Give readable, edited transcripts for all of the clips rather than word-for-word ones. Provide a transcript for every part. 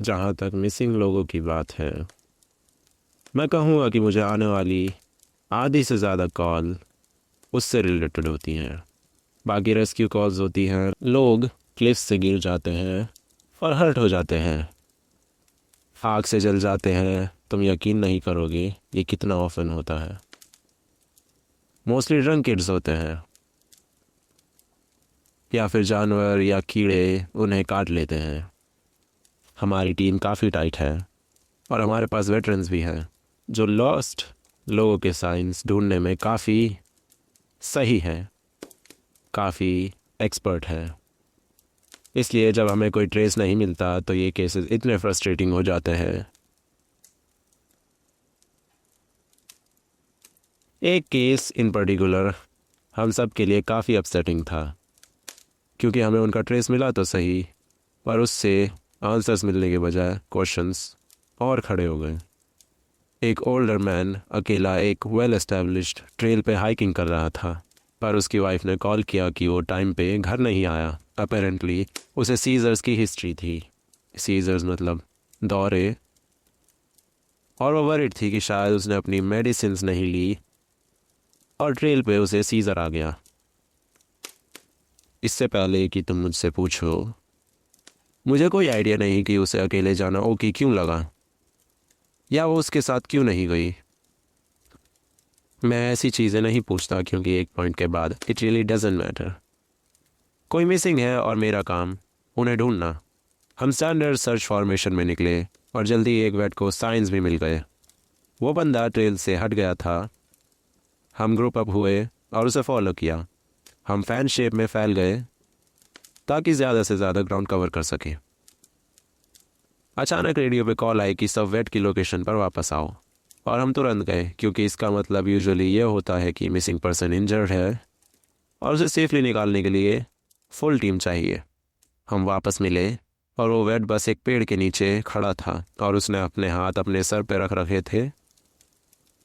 जहाँ तक मिसिंग लोगों की बात है, मैं कहूँगा कि मुझे आने वाली आधी से ज़्यादा कॉल उससे रिलेटेड होती हैं। बाकी रेस्क्यू कॉल्स होती हैं, लोग क्लिफ से गिर जाते हैं और हर्ट हो जाते हैं, आग से जल जाते हैं। तुम यकीन नहीं करोगे ये कितना ऑफन होता है। मोस्टली ड्रंक किड्स होते हैं, या फिर जानवर या कीड़े उन्हें काट लेते हैं। हमारी टीम काफ़ी टाइट है और हमारे पास वेटरन्स भी हैं जो लॉस्ट लोगों के साइंस ढूंढने में काफ़ी सही हैं, काफ़ी एक्सपर्ट हैं। इसलिए जब हमें कोई ट्रेस नहीं मिलता तो ये केसेस इतने फ्रस्ट्रेटिंग हो जाते हैं। एक केस इन पर्टिकुलर हम सब के लिए काफ़ी अपसेटिंग था, क्योंकि हमें उनका ट्रेस मिला तो सही, पर उससे आंसर्स मिलने के बजाय क्वेश्चंस और खड़े हो गए। एक ओल्डर मैन अकेला एक वेल एस्टेब्लिश्ड ट्रेल पे हाइकिंग कर रहा था, पर उसकी वाइफ ने कॉल किया कि वो टाइम पे घर नहीं आया। अपेरेंटली उसे सीजर्स की हिस्ट्री थी। सीजर्स मतलब दौरे, और वो वरिड थी कि शायद उसने अपनी मेडिसिन नहीं ली और ट्रेल पे उसे सीजर आ गया। इससे पहले कि तुम मुझसे पूछो, मुझे कोई आइडिया नहीं कि उसे अकेले जाना ओके क्यों लगा, या वो उसके साथ क्यों नहीं गई। मैं ऐसी चीज़ें नहीं पूछता, क्योंकि एक पॉइंट के बाद इट रियली डजेंट मैटर। कोई मिसिंग है और मेरा काम उन्हें ढूंढना। हम स्टैंडर्ड सर्च फॉर्मेशन में निकले और जल्दी एक वेट को साइंस भी मिल गए। वो बंदा ट्रेल से हट गया था। हम ग्रुप अप हुए और उसे फॉलो किया। हम फैन शेप में फैल गए ताकि ज़्यादा से ज़्यादा ग्राउंड कवर कर सके। अचानक रेडियो पे कॉल आई कि सब वेट की लोकेशन पर वापस आओ, और हम तुरंत गए, क्योंकि इसका मतलब यूजुअली ये होता है कि मिसिंग पर्सन इंजर्ड है और उसे सेफली निकालने के लिए फुल टीम चाहिए। हम वापस मिले और वो वेट बस एक पेड़ के नीचे खड़ा था और उसने अपने हाथ अपने सर पे रख रखे थे।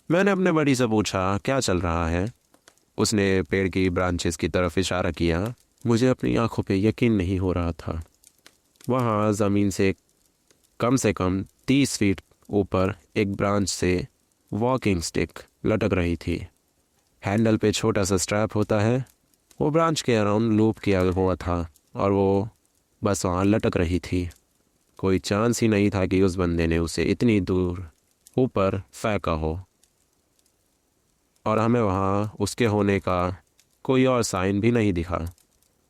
मैंने अपने बड़ी से पूछा क्या चल रहा है। उसने पेड़ की ब्रांचेस की तरफ इशारा किया। मुझे अपनी आंखों पे यकीन नहीं हो रहा था। वहाँ ज़मीन से कम 30 फीट ऊपर एक ब्रांच से वॉकिंग स्टिक लटक रही थी। हैंडल पे छोटा सा स्ट्रैप होता है। वो ब्रांच के अराउंड लूप किया हुआ था और वो बस वहाँ लटक रही थी। कोई चांस ही नहीं था कि उस बंदे ने उसे इतनी दूर ऊपर फेंका हो, और हमें वहाँ उसके होने का कोई और साइन भी नहीं दिखा।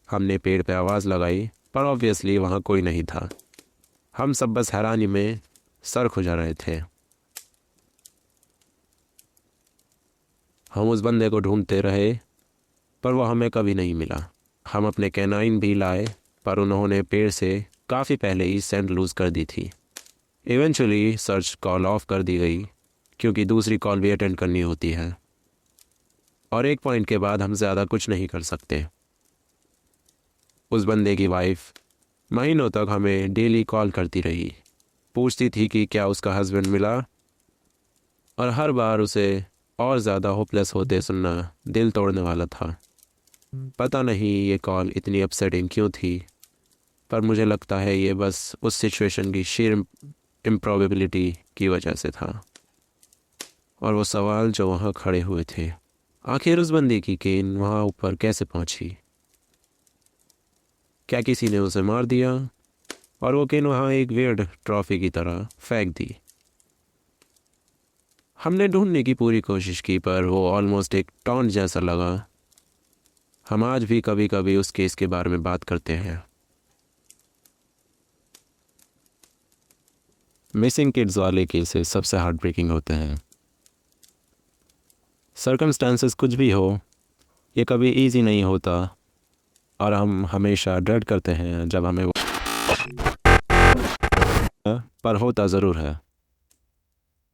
हमने पेड़ पे आवाज़ लगाई, पर ऑब्वियसली वहाँ कोई नहीं था। हम सब बस हैरानी में सर खुजा रहे थे। हम उस बंदे को ढूंढते रहे, पर वो हमें कभी नहीं मिला। हम अपने कैनाइन भी लाए, पर उन्होंने पेड़ से काफ़ी पहले ही सेंड लूज़ कर दी थी। इवेंचुअली सर्च कॉल ऑफ कर दी गई, क्योंकि दूसरी कॉल भी अटेंड करनी होती है, और एक पॉइंट के बाद हम ज़्यादा कुछ नहीं कर सकते। उस बंदे की वाइफ महीनों तक हमें डेली कॉल करती रही, पूछती थी कि क्या उसका हस्बैंड मिला, और हर बार उसे और ज़्यादा होपलेस होते सुनना दिल तोड़ने वाला था। पता नहीं ये कॉल इतनी अपसेटिंग क्यों थी, पर मुझे लगता है ये बस उस सिचुएशन की शीर इम्प्रॉबेबिलिटी की वजह से था। और वो सवाल जो वहाँ खड़े हुए थे, आखिर उस बंदे की केन वहाँ ऊपर कैसे पहुँची? क्या किसी ने उसे मार दिया और वो केन वहाँ एक वियर्ड ट्रॉफी की तरह फेंक दी? हमने ढूंढने की पूरी कोशिश की, पर वो ऑलमोस्ट एक टॉन्ट जैसा लगा। हम आज भी कभी कभी उस केस के बारे में बात करते हैं। मिसिंग किड्स वाले केसेस सबसे हार्ट ब्रेकिंग होते हैं। सर्कमस्टांसेस कुछ भी हो, ये कभी इजी नहीं होता, और हम हमेशा ड्रेड करते हैं जब हमें पर होता ज़रूर है।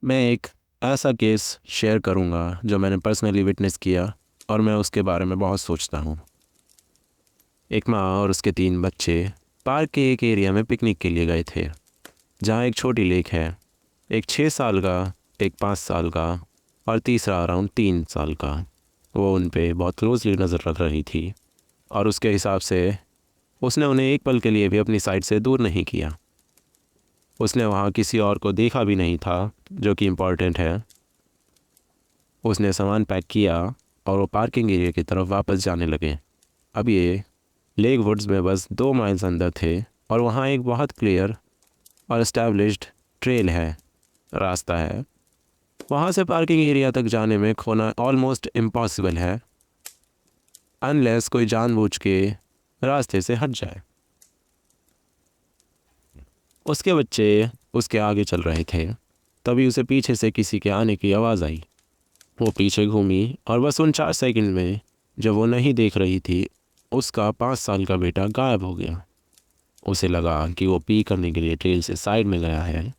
मैं एक ऐसा केस शेयर करूंगा जो मैंने पर्सनली विटनेस किया, और मैं उसके बारे में बहुत सोचता हूँ। एक माँ और उसके 3 बच्चे पार्क के एक एरिया में पिकनिक के लिए गए थे, जहाँ एक छोटी लेक है। एक 6 साल का, एक 5 साल का, और तीसरा अराउंड 3 साल का। वो उन पे बहुत क्लोजली नज़र रख रही थी, और उसके हिसाब से उसने उन्हें एक पल के लिए भी अपनी साइड से दूर नहीं किया। उसने वहाँ किसी और को देखा भी नहीं था, जो कि इम्पॉर्टेंट है। उसने सामान पैक किया और वो पार्किंग एरिया की तरफ वापस जाने लगे। अब ये लेक वुड्स में बस 2 माइल्स अंदर थे और वहाँ एक बहुत क्लियर और इस्टेब्लिश्ड ट्रेल है, रास्ता है। वहाँ से पार्किंग एरिया तक जाने में खोना ऑलमोस्ट इम्पॉसिबल है, अनलेस कोई जानबूझ के रास्ते से हट जाए। उसके बच्चे उसके आगे चल रहे थे, तभी उसे पीछे से किसी के आने की आवाज़ आई। वो पीछे घूमी और बस उन 4 सेकंड में जब वो नहीं देख रही थी, उसका 5 साल का बेटा गायब हो गया। उसे लगा कि वो पी करने के लिए ट्रेल से साइड में गया है,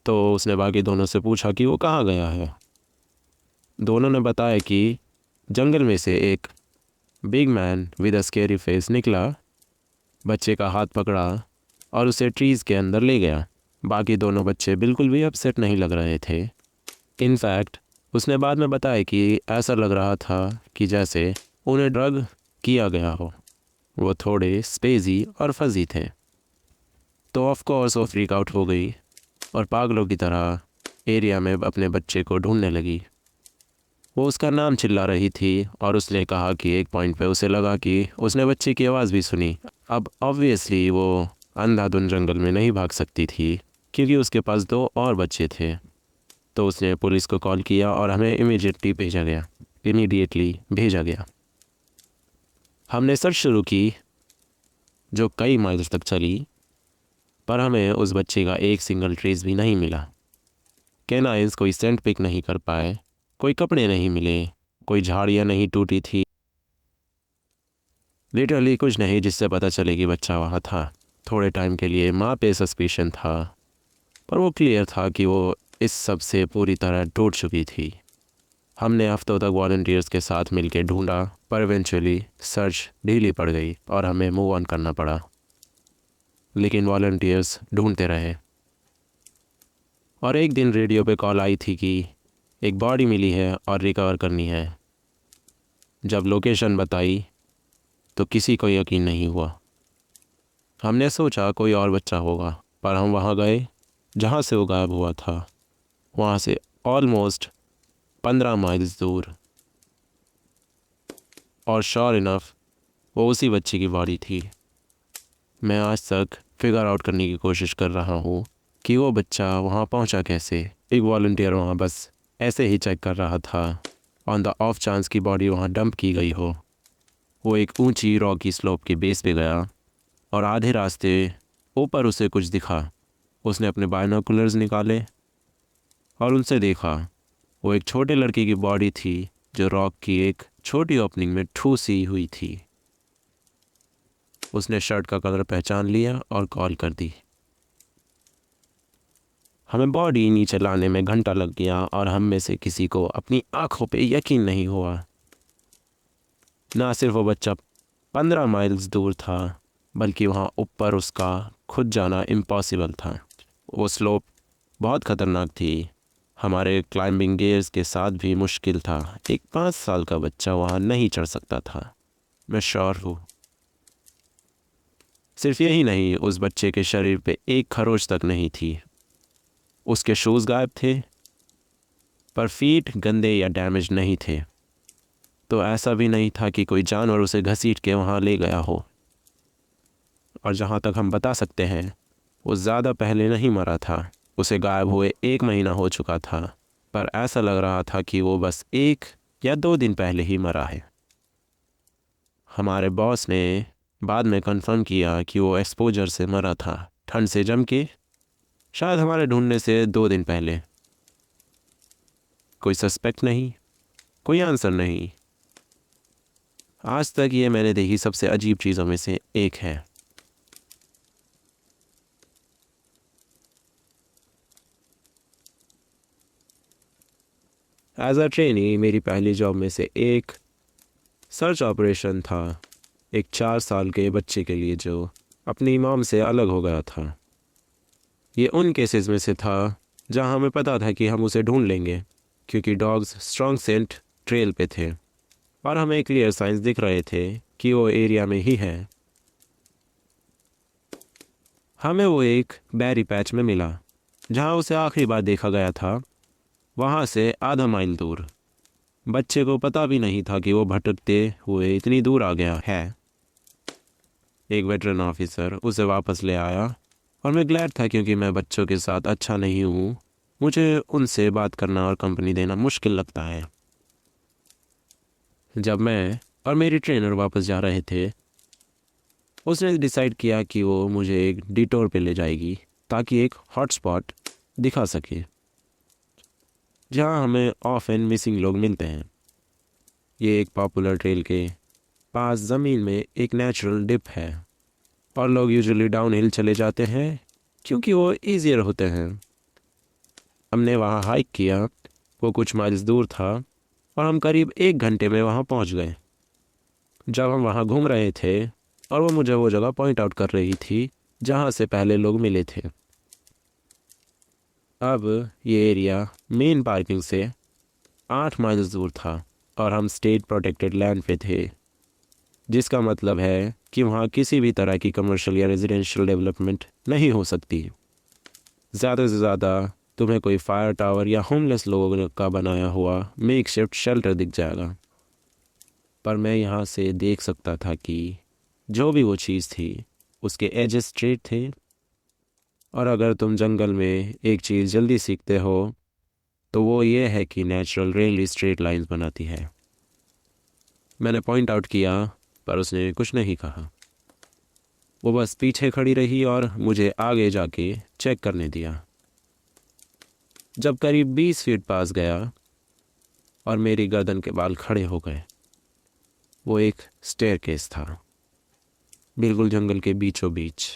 तो उसने बाकी दोनों से पूछा कि वो कहाँ गया है। दोनों ने बताया कि जंगल में से एक big man with a scary face निकला, बच्चे का हाथ पकड़ा और उसे ट्रीज़ के अंदर ले गया। बाकी दोनों बच्चे बिल्कुल भी अपसेट नहीं लग रहे थे। इनफैक्ट उसने बाद में बताया कि ऐसा लग रहा था कि जैसे उन्हें ड्रग किया गया हो। वो थोड़े स्पेजी और फजी थे। तो ऑफ कोर्स वो फ्रीक आउट हो गई और पागलों की तरह एरिया में अपने बच्चे को ढूंढने लगी। वो उसका नाम चिल्ला रही थी और उसने कहा कि एक पॉइंट पे उसे लगा कि उसने बच्चे की आवाज़ भी सुनी। अब ऑब्वियसली वो अंधाधुंध जंगल में नहीं भाग सकती थी, क्योंकि उसके पास 2 और बच्चे थे। तो उसने पुलिस को कॉल किया और हमें इमीडिएटली भेजा गया। हमने सर्च शुरू की, जो कई माइल्स तक चली, पर हमें उस बच्चे का एक सिंगल ट्रेस भी नहीं मिला। कैनाइंस कोई सेंट पिक नहीं कर पाए, कोई कपड़े नहीं मिले, कोई झाड़ियाँ नहीं टूटी थी, लिटरली कुछ नहीं जिससे पता चले कि बच्चा वहाँ था। थोड़े टाइम के लिए माँ पे सस्पिशन था, पर वो क्लियर था कि वो इस सब से पूरी तरह टूट चुकी थी। हमने हफ्तों तक वॉलंटियर्स के साथ मिलकर ढूंढा, पर इवेंचुअली सर्च ढीली पड़ गई और हमें मूव ऑन करना पड़ा। लेकिन वॉलंटियर्स ढूंढते रहे और एक दिन रेडियो पे कॉल आई थी कि एक बॉडी मिली है और रिकवर करनी है। जब लोकेशन बताई तो किसी को यकीन नहीं हुआ। हमने सोचा कोई और बच्चा होगा, पर हम वहाँ गए जहाँ से वो गायब हुआ था, वहाँ से ऑलमोस्ट 15 माइल्स दूर, और श्योर इनफ वो उसी बच्चे की बॉडी थी। मैं आज तक फिगर आउट करने की कोशिश कर रहा हूँ कि वो बच्चा वहाँ पहुँचा कैसे। एक वॉलंटियर वहाँ बस ऐसे ही चेक कर रहा था, ऑन द ऑफ चांस की बॉडी वहाँ डंप की गई हो। वो एक ऊंची रॉकी स्लोप के बेस पे गया और आधे रास्ते ऊपर उसे कुछ दिखा। उसने अपने बाइनोकुलर्स निकाले और उनसे देखा। वो एक छोटे लड़के की बॉडी थी जो रॉक की एक छोटी ओपनिंग में ठूसी हुई थी। उसने शर्ट का कलर पहचान लिया और कॉल कर दी। हमें बॉडी नीचे लाने में घंटा लग गया और हम में से किसी को अपनी आंखों पे यकीन नहीं हुआ। ना सिर्फ वो बच्चा 15 माइल्स दूर था, बल्कि वहाँ ऊपर उसका खुद जाना इम्पॉसिबल था। वो स्लोप बहुत ख़तरनाक थी, हमारे क्लाइंबिंग गियर्स के साथ भी मुश्किल था। एक 5 साल का बच्चा वहाँ नहीं चढ़ सकता था, मैं श्योर हूँ। सिर्फ यही नहीं, उस बच्चे के शरीर पे एक खरोच तक नहीं थी। उसके शूज़ गायब थे, पर फीट गंदे या डैमेज नहीं थे। तो ऐसा भी नहीं था कि कोई जानवर उसे घसीट के वहाँ ले गया हो। और जहाँ तक हम बता सकते हैं, वो ज़्यादा पहले नहीं मरा था। उसे गायब हुए 1 महीना हो चुका था, पर ऐसा लग रहा था कि वो बस 1 या 2 दिन पहले ही मरा है। हमारे बॉस ने बाद में कंफर्म किया कि वो एक्सपोजर से मरा था, ठंड से जम के, शायद हमारे ढूंढने से 2 दिन पहले। कोई सस्पेक्ट नहीं, कोई आंसर नहीं। आज तक ये मैंने देखी सबसे अजीब चीज़ों में से एक है। एज अ ट्रेनी मेरी पहली जॉब में से एक सर्च ऑपरेशन था, एक 4 साल के बच्चे के लिए जो अपनी मॉम से अलग हो गया था। ये उन केसेस में से था जहां हमें पता था कि हम उसे ढूंढ लेंगे, क्योंकि डॉग्स स्ट्रॉन्ग सेंट ट्रेल पे थे और हमें क्लियर साइंस दिख रहे थे कि वो एरिया में ही है। हमें वो एक बैरी पैच में मिला जहाँ उसे आखिरी बार देखा गया था, वहाँ से आधा माइल दूर। बच्चे को पता भी नहीं था कि वो भटकते हुए इतनी दूर आ गया है। एक वेटरन ऑफिसर उसे वापस ले आया और मैं ग्लैड था क्योंकि मैं बच्चों के साथ अच्छा नहीं हूँ। मुझे उनसे बात करना और कंपनी देना मुश्किल लगता है। जब मैं और मेरी ट्रेनर वापस जा रहे थे, उसने डिसाइड किया कि वो मुझे एक डिटोर पे ले जाएगी ताकि एक हॉटस्पॉट दिखा सके जहाँ हमें ऑफ एंड मिसिंग लोग मिलते हैं। ये एक पॉपुलर ट्रेल के पास ज़मीन में एक नेचुरल डिप है और लोग यूजुअली डाउन हिल चले जाते हैं क्योंकि वो ईजियर होते हैं। हमने वहाँ हाइक किया। वो कुछ माइल्स दूर था और हम करीब 1 घंटे में वहाँ पहुँच गए। जब हम वहाँ घूम रहे थे और वो मुझे वो जगह पॉइंट आउट कर रही थी जहाँ से पहले लोग मिले थे। अब ये एरिया मेन पार्किंग से 8 माइल्स दूर था और हम स्टेट प्रोटेक्टेड लैंड पे थे, जिसका मतलब है कि वहाँ किसी भी तरह की कमर्शियल या रेजिडेंशियल डेवलपमेंट नहीं हो सकती। ज़्यादा से ज़्यादा तुम्हें कोई फायर टावर या होमलेस लोगों का बनाया हुआ मेकशिफ्ट शेल्टर दिख जाएगा। पर मैं यहाँ से देख सकता था कि जो भी वो चीज़ थी उसके एजेस स्ट्रेट थे। और अगर तुम जंगल में एक चीज़ जल्दी सीखते हो तो वो ये है कि नेचुरल रेल स्ट्रेट लाइंस बनाती है। मैंने पॉइंट आउट किया पर उसने कुछ नहीं कहा। वो बस पीछे खड़ी रही और मुझे आगे जाके चेक करने दिया। जब करीब 20 फीट पास गया और मेरी गर्दन के बाल खड़े हो गए। वो एक स्टेयरकेस था, बिल्कुल जंगल के बीचों बीच।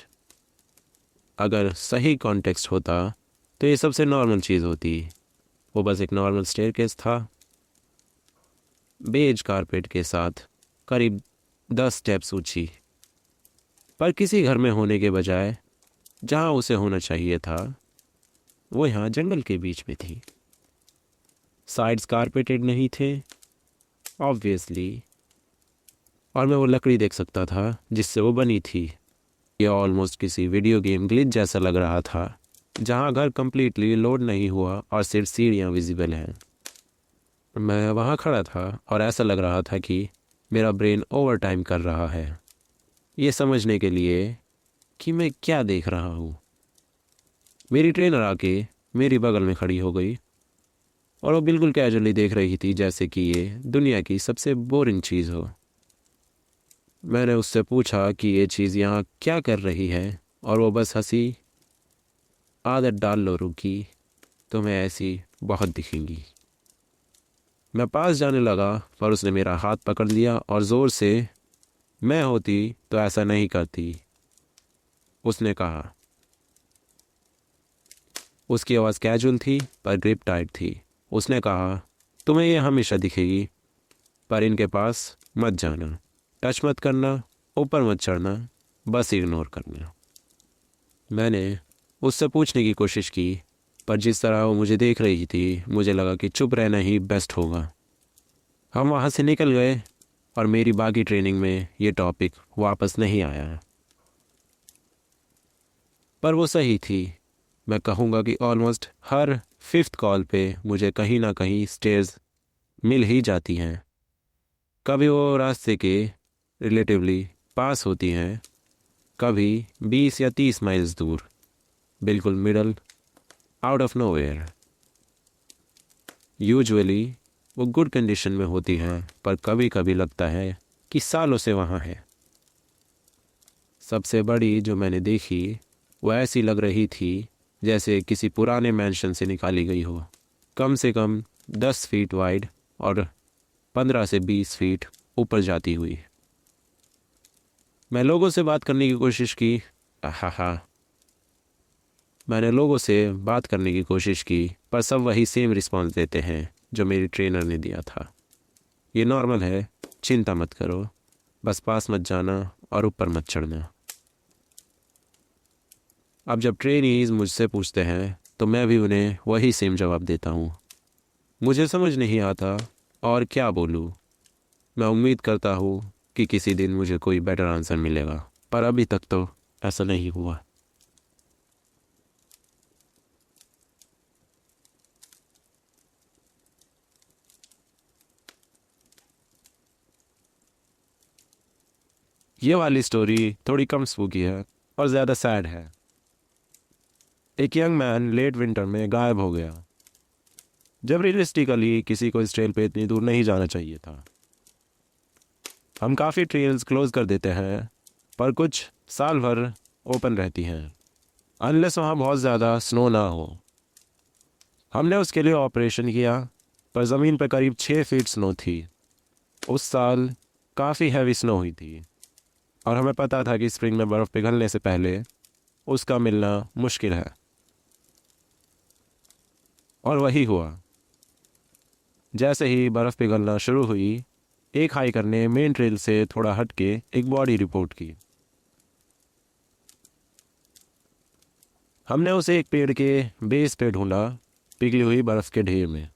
अगर सही कॉन्टेक्स्ट होता तो ये सबसे नॉर्मल चीज़ होती। वो बस एक नॉर्मल स्टेयरकेस था, बेज कारपेट के साथ करीब 10 स्टेप्स ऊंची। पर किसी घर में होने के बजाय जहाँ उसे होना चाहिए था वो यहाँ जंगल के बीच में थी। साइड्स कारपेटेड नहीं थे ऑब्वियसली, और मैं वो लकड़ी देख सकता था जिससे वो बनी थी। यह ऑलमोस्ट किसी वीडियो गेम ग्लिच जैसा लग रहा था जहाँ घर कंप्लीटली लोड नहीं हुआ और सिर्फ सीढ़ियाँ विजिबल हैं। मैं वहाँ खड़ा था और ऐसा लग रहा था कि मेरा ब्रेन ओवर टाइम कर रहा है ये समझने के लिए कि मैं क्या देख रहा हूँ। मेरी ट्रेनर आके मेरी बगल में खड़ी हो गई और वो बिल्कुल कैजुअली देख रही थी जैसे कि ये दुनिया की सबसे बोरिंग चीज़ हो। मैंने उससे पूछा कि ये चीज़ यहाँ क्या कर रही है और वो बस हंसी। आदत डाल लो रुकी, तुम्हें ऐसी बहुत दिखेंगी। मैं पास जाने लगा पर उसने मेरा हाथ पकड़ लिया और ज़ोर से, मैं होती तो ऐसा नहीं करती, उसने कहा। उसकी आवाज़ कैजुअल थी पर ग्रिप टाइट थी। उसने कहा, तुम्हें ये हमेशा दिखेगी, पर इनके पास मत जाना, टच मत करना, ऊपर मत चढ़ना, बस इग्नोर करना। मैंने उससे पूछने की कोशिश की पर जिस तरह वो मुझे देख रही थी मुझे लगा कि चुप रहना ही बेस्ट होगा। हम वहाँ से निकल गए और मेरी बाकी ट्रेनिंग में ये टॉपिक वापस नहीं आया। पर वो सही थी। मैं कहूँगा कि ऑलमोस्ट हर 5th कॉल पे मुझे कहीं ना कहीं स्टेयर्स मिल ही जाती हैं। कभी वो रास्ते के रिलेटिवली पास होती हैं, कभी 20 या 30 माइल्स दूर, बिल्कुल middle out of nowhere. Usually वो गुड कंडीशन में होती हैं पर कभी कभी लगता है कि सालों से वहाँ है। सबसे बड़ी जो मैंने देखी वो ऐसी लग रही थी जैसे किसी पुराने मैंशन से निकाली गई हो, कम से कम 10 फीट वाइड और 15 से 20 फीट ऊपर जाती हुई। मैं लोगों से बात करने की कोशिश की। मैंने लोगों से बात करने की कोशिश की पर सब वही सेम रिस्पॉन्स देते हैं जो मेरी ट्रेनर ने दिया था। ये नॉर्मल है, चिंता मत करो, बस पास मत जाना और ऊपर मत चढ़ना। अब जब ट्रेनीज मुझसे पूछते हैं तो मैं भी उन्हें वही सेम जवाब देता हूँ। मुझे समझ नहीं आता और क्या बोलूँ। मैं उम्मीद करता हूँ कि किसी दिन मुझे कोई बेटर आंसर मिलेगा, पर अभी तक तो ऐसा नहीं हुआ। ये वाली स्टोरी थोड़ी कम स्पूकी है और ज़्यादा सैड है। एक यंग मैन लेट विंटर में गायब हो गया, जब रियलिस्टिकली किसी को इस ट्रेल पे इतनी दूर नहीं जाना चाहिए था। हम काफ़ी ट्रेल्स क्लोज कर देते हैं, पर कुछ साल भर ओपन रहती हैं, अनलेस वहाँ बहुत ज़्यादा स्नो ना हो। हमने उसके लिए ऑपरेशन किया, पर ज़मीन पर करीब 6 फीट स्नो थी। उस साल काफ़ी हैवी स्नो हुई थी, और हमें पता था कि स्प्रिंग में बर्फ़ पिघलने से पहले उसका मिलना मुश्किल है। और वही हुआ। जैसे ही बर्फ़ पिघलना शुरू हुई, एक हाइकर ने मेन ट्रेल से थोड़ा हट के एक बॉडी रिपोर्ट की। हमने उसे एक पेड़ के बेस पे ढूंढा, पिघली हुई बर्फ़ के ढेर में।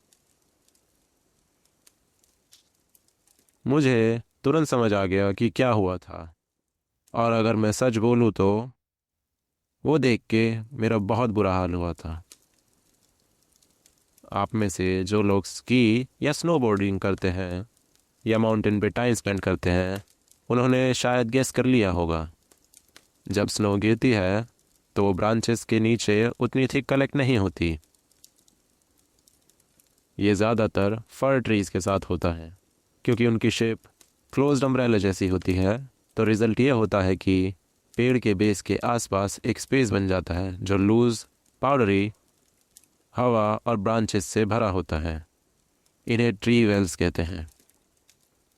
मुझे तुरंत समझ आ गया कि क्या हुआ था, और अगर मैं सच बोलूँ तो वो देख के मेरा बहुत बुरा हाल हुआ था। आप में से जो लोग स्की या स्नोबोर्डिंग करते हैं या माउंटेन पे टाइम स्पेंड करते हैं, उन्होंने शायद गेस कर लिया होगा। जब स्नो गिरती है तो वो ब्रांचेस के नीचे उतनी थिक कलेक्ट नहीं होती। ये ज़्यादातर फर ट्रीज़ के साथ होता है, क्योंकि उनकी शेप क्लोज्ड अम्ब्रेला जैसी होती है। तो रिज़ल्ट ये होता है कि पेड़ के बेस के आसपास एक स्पेस बन जाता है जो लूज़, पाउडरी, हवा और ब्रांचेस से भरा होता है। इन्हें ट्री वेल्स कहते हैं।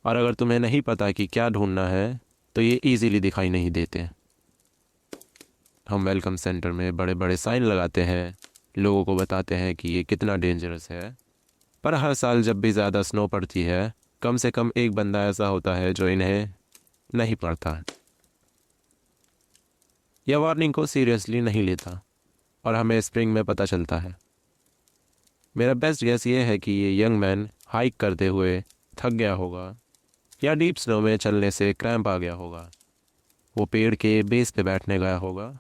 और अगर तुम्हें नहीं पता कि क्या ढूंढना है, तो ये इजीली दिखाई नहीं देते। हम वेलकम सेंटर में बड़े बड़े साइन लगाते हैं, लोगों को बताते हैं कि ये कितना डेंजरस है, पर हर साल जब भी ज़्यादा स्नो पड़ती है, कम से कम एक बंदा ऐसा होता है जो इन्हें नहीं पढ़ता या वार्निंग को सीरियसली नहीं लेता, और हमें स्प्रिंग में पता चलता है। मेरा बेस्ट गेस ये है कि ये यंग मैन हाइक करते हुए थक गया होगा, या डीप स्नो में चलने से क्रैम्प आ गया होगा। वो पेड़ के बेस पे बैठने गया होगा,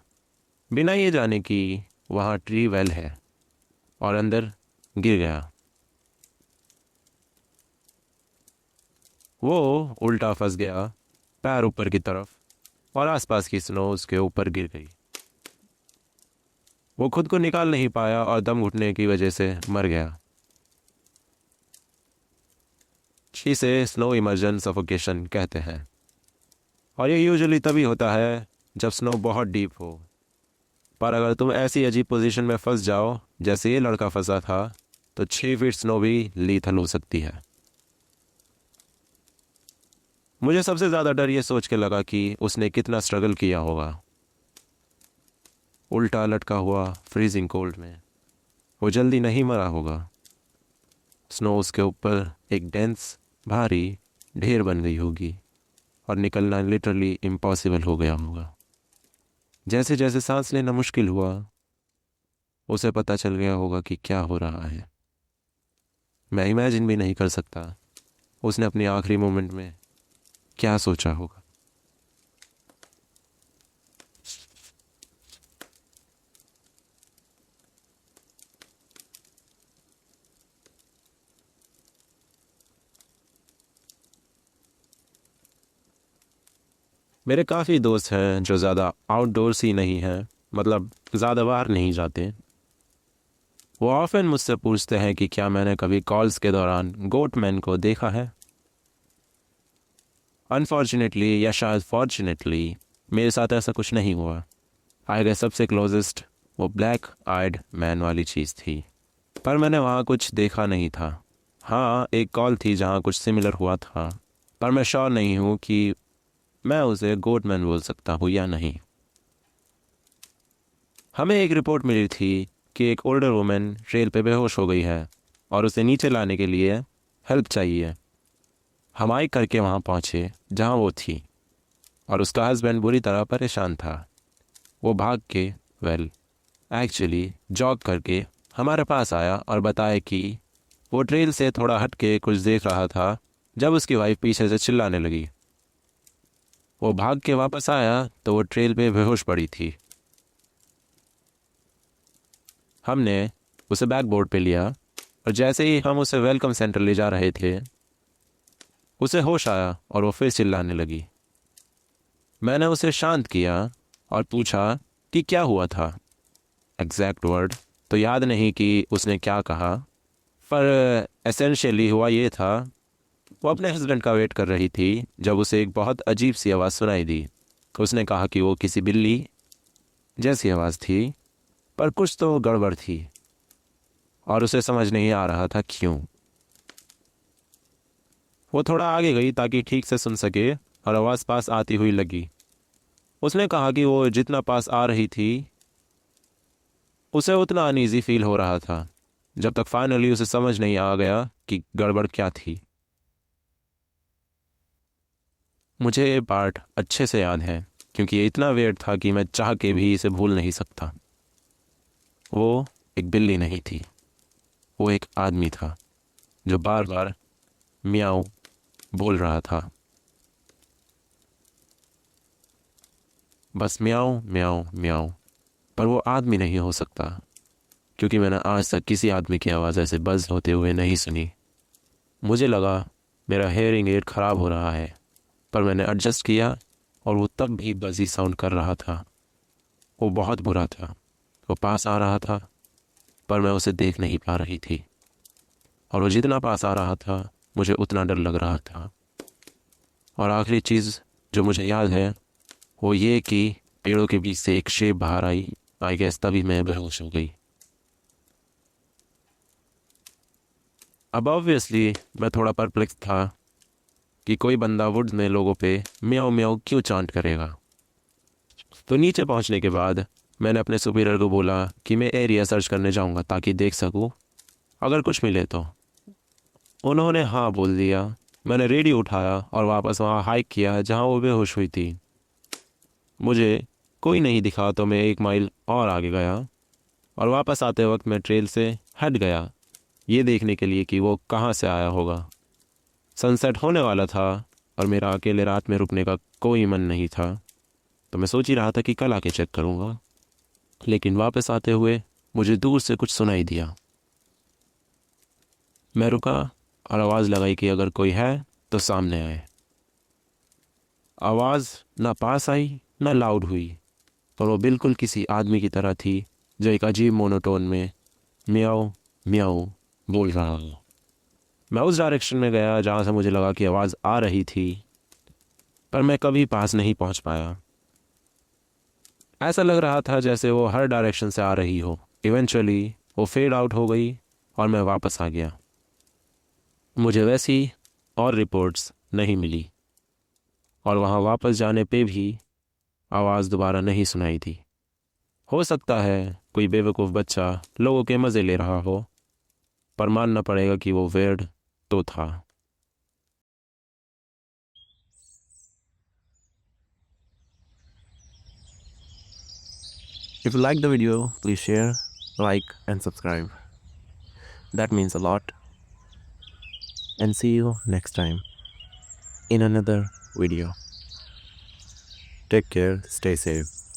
बिना ये जाने कि वहाँ ट्री वेल है, और अंदर गिर गया। वो उल्टा फंस गया, पैर ऊपर की तरफ, और आसपास की स्नो उसके ऊपर गिर गई। वो खुद को निकाल नहीं पाया और दम घुटने की वजह से मर गया। इसे स्नो इमर्जन सफोकेशन कहते हैं, और ये यूजुअली तभी होता है जब स्नो बहुत डीप हो। पर अगर तुम ऐसी अजीब पोजीशन में फंस जाओ जैसे ये लड़का फंसा था, तो 6 फीट स्नो भी लीथल हो सकती है। मुझे सबसे ज़्यादा डर ये सोच के लगा कि उसने कितना स्ट्रगल किया होगा, उल्टा लटका हुआ फ्रीजिंग कोल्ड में। वो जल्दी नहीं मरा होगा। स्नो उसके ऊपर एक डेंस भारी ढेर बन गई होगी, और निकलना लिटरली इम्पॉसिबल हो गया होगा। जैसे जैसे सांस लेना मुश्किल हुआ, उसे पता चल गया होगा कि क्या हो रहा है। मैं इमेजिन भी नहीं कर सकता उसने अपनी आखिरी मोमेंट में क्या सोचा होगा। मेरे काफ़ी दोस्त हैं जो ज़्यादा आउटडोर्स ही नहीं हैं, मतलब ज़्यादा बाहर नहीं जाते। वो ऑफन मुझसे पूछते हैं कि क्या मैंने कभी कॉल्स के दौरान गोटमैन को देखा है। अनफॉर्चुनेटली या शायद फॉर्चुनेटली मेरे साथ ऐसा कुछ नहीं हुआ। आई गेस सबसे क्लोजेस्ट वो ब्लैक आइड मैन वाली चीज़ थी, पर मैंने वहाँ कुछ देखा नहीं था। हाँ, एक कॉल थी जहाँ कुछ सिमिलर हुआ था, पर मैं श्योर नहीं हूँ कि मैं उसे गोटमैन बोल सकता हूँ या नहीं। हमें एक रिपोर्ट मिली थी कि एक ओल्डर वुमेन ट्रेल पे बेहोश हो गई है, और उसे नीचे लाने के लिए हेल्प चाहिए। हम हाइक करके वहाँ पहुँचे जहाँ वो थी, और उसका हस्बैंड बुरी तरह परेशान था। वो भाग के एक्चुअली जॉग करके हमारे पास आया और बताया कि वो ट्रेल से थोड़ा हट के कुछ देख रहा था जब उसकी वाइफ पीछे से चिल्लाने लगी। वो भाग के वापस आया तो वो ट्रेल पे बेहोश पड़ी थी। हमने उसे बैकबोर्ड पे लिया, और जैसे ही हम उसे वेलकम सेंटर ले जा रहे थे, उसे होश आया और वो फिर चिल्लाने लगी। मैंने उसे शांत किया और पूछा कि क्या हुआ था। एग्जैक्ट वर्ड तो याद नहीं कि उसने क्या कहा, पर एसेंशियली हुआ ये था, वो अपने हस्बैंड का वेट कर रही थी जब उसे एक बहुत अजीब सी आवाज़ सुनाई दी। उसने कहा कि वो किसी बिल्ली जैसी आवाज़ थी, पर कुछ तो गड़बड़ थी और उसे समझ नहीं आ रहा था क्यों। वो थोड़ा आगे गई ताकि ठीक से सुन सके और आवाज़ पास आती हुई लगी। उसने कहा कि वो जितना पास आ रही थी उसे उतना अनईजी फील हो रहा था, जब तक फाइनली उसे समझ नहीं आ गया कि गड़बड़ क्या थी। मुझे ये पार्ट अच्छे से याद है क्योंकि ये इतना वेird था कि मैं चाह के भी इसे भूल नहीं सकता। वो एक बिल्ली नहीं थी, वो एक आदमी था जो बार बार मियाऊ बोल रहा था। बस म्याऊं म्याऊं म्याऊं। पर वो आदमी नहीं हो सकता क्योंकि मैंने आज तक किसी आदमी की आवाज़ ऐसे बज़ होते हुए नहीं सुनी। मुझे लगा मेरा हेयरिंग एड ख़राब हो रहा है, पर मैंने एडजस्ट किया और वो तब भी बज़ी साउंड कर रहा था। वो बहुत बुरा था। वो पास आ रहा था पर मैं उसे देख नहीं पा रही थी, और वो जितना पास आ रहा था मुझे उतना डर लग रहा था। और आखिरी चीज़ जो मुझे याद है वो ये कि पेड़ों के बीच से एक शेप बाहर आई गेस तभी मैं बेहोश हो गई। अब ऑब्वियसली मैं थोड़ा परप्लेक्स था कि कोई बंदा वुड्स में लोगों पे म्याऊ म्याऊ क्यों चांट करेगा। तो नीचे पहुंचने के बाद मैंने अपने सुपीरियर को बोला कि मैं एरिया सर्च करने जाऊंगा ताकि देख सकूं अगर कुछ मिले तो। उन्होंने हाँ बोल दिया। मैंने रेडियो उठाया और वापस वहाँ हाइक किया जहाँ वो बेहोश हुई थी। मुझे कोई नहीं दिखा तो मैं 1 माइल और आगे गया और वापस आते वक्त मैं ट्रेल से हट गया ये देखने के लिए कि वो कहाँ से आया होगा। सनसेट होने वाला था और मेरा अकेले रात में रुकने का कोई मन नहीं था, तो मैं सोच ही रहा था कि कल आके चेक करूँगा। लेकिन वापस आते हुए मुझे दूर से कुछ सुनाई दिया। मैं रुका और आवाज़ लगाई कि अगर कोई है तो सामने आए। आवाज़ ना पास आई ना लाउड हुई, पर वो बिल्कुल किसी आदमी की तरह थी जो एक अजीब मोनोटोन में म्याऊ म्याऊ बोल रहा हो। मैं उस डायरेक्शन में गया जहाँ से मुझे लगा कि आवाज़ आ रही थी, पर मैं कभी पास नहीं पहुँच पाया। ऐसा लग रहा था जैसे वो हर डायरेक्शन से आ रही हो। इवेंचुअली वो फेड आउट हो गई और मैं वापस आ गया। मुझे वैसी और रिपोर्ट्स नहीं मिली और वहाँ वापस जाने पे भी आवाज़ दोबारा नहीं सुनाई दी। हो सकता है कोई बेवकूफ़ बच्चा लोगों के मज़े ले रहा हो, पर मानना पड़ेगा कि वो वेयर्ड तो था। If you like the video, please share, like and subscribe. That means a lot. And see you next time in another video. Take care, stay safe.